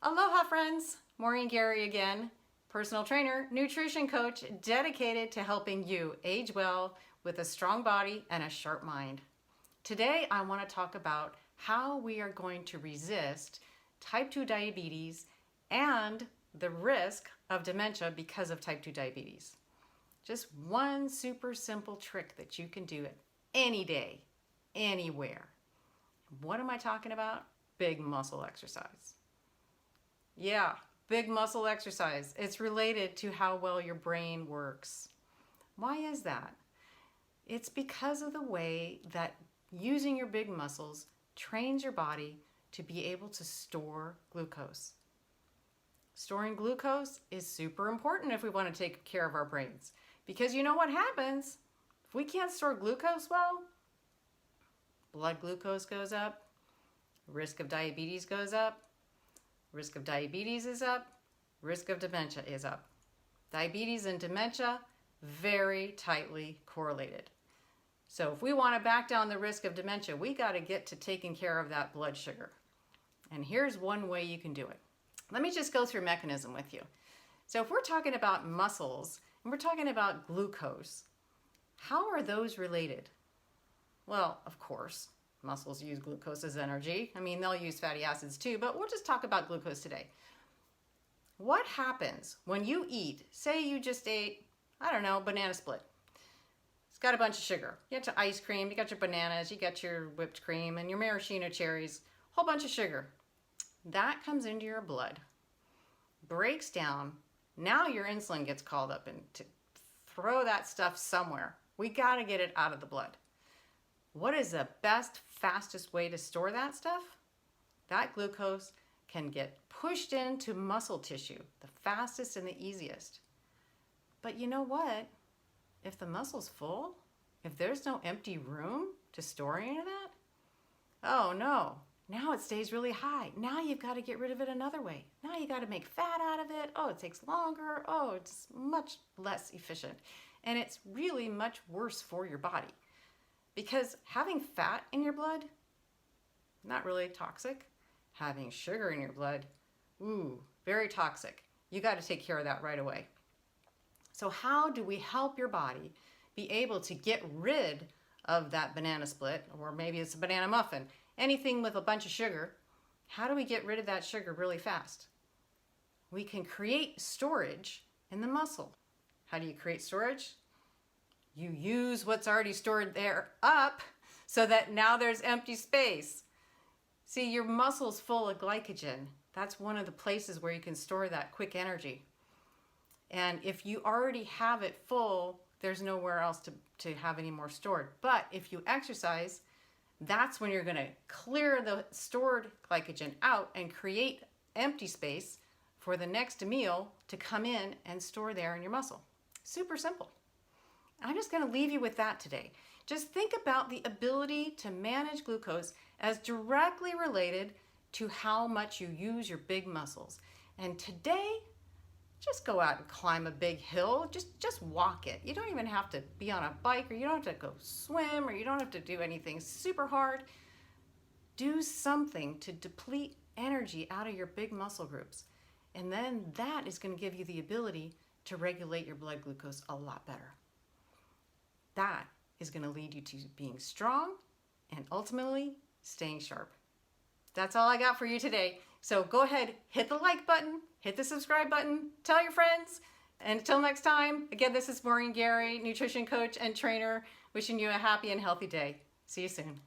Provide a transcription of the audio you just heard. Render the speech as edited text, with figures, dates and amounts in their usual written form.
Aloha friends, Maureen Gary again, personal trainer, nutrition coach, dedicated to helping you age well with a strong body and a sharp mind. Today I want to talk about how we are going to resist type 2 diabetes and the risk of dementia because of type 2 diabetes. Just one super simple trick that you can do it any day, anywhere. What am I talking about? Big muscle exercise. Yeah, big muscle exercise. It's related to how well your brain works. Why is that? It's because of the way that using your big muscles trains your body to be able to store glucose. Storing glucose is super important if we want to take care of our brains. Because you know what happens? If we can't store glucose well, blood glucose goes up, risk of diabetes goes up, risk of diabetes is up, risk of dementia is up. Diabetes and dementia, very tightly correlated. So if we want to back down the risk of dementia, we got to get to taking care of that blood sugar. And here's one way you can do it. Let me just go through a mechanism with you. So if we're talking about muscles and we're talking about glucose, how are those related? Well, of course, muscles use glucose as energy. I mean, they'll use fatty acids too, but we'll just talk about glucose today. What happens when you eat, say you just ate, I don't know, banana split. It's got a bunch of sugar. You got your ice cream, you got your bananas, you got your whipped cream and your maraschino cherries, whole bunch of sugar. That comes into your blood, breaks down. Now your insulin gets called up and to throw that stuff somewhere. We got to get it out of the blood. What is the best, fastest way to store that stuff? That glucose can get pushed into muscle tissue, the fastest and the easiest. But you know what? If the muscle's full, if there's no empty room to store any of that, oh no, now it stays really high. Now you've got to get rid of it another way. Now you got to make fat out of it. Oh, it takes longer. Oh, it's much less efficient. And it's really much worse for your body. Because having fat in your blood, not really toxic. Having sugar in your blood, ooh, very toxic. You got to take care of that right away. So how do we help your body be able to get rid of that banana split, or maybe it's a banana muffin, anything with a bunch of sugar? How do we get rid of that sugar really fast? We can create storage in the muscle. How do you create storage? You use what's already stored there up so that now there's empty space. See, your muscle's full of glycogen. That's one of the places where you can store that quick energy. And if you already have it full, there's nowhere else to have any more stored. But if you exercise, that's when you're going to clear the stored glycogen out and create empty space for the next meal to come in and store there in your muscle. Super simple. I'm just going to leave you with that today. Just think about the ability to manage glucose as directly related to how much you use your big muscles. And today, just go out and climb a big hill. Just walk it. You don't even have to be on a bike, or you don't have to go swim, or you don't have to do anything super hard. Do something to deplete energy out of your big muscle groups. And then that is going to give you the ability to regulate your blood glucose a lot better. That is going to lead you to being strong and ultimately staying sharp. That's all I got for you today. So go ahead, hit the like button, hit the subscribe button, tell your friends. And until next time, again, this is Maureen Gary, nutrition coach and trainer, wishing you a happy and healthy day. See you soon.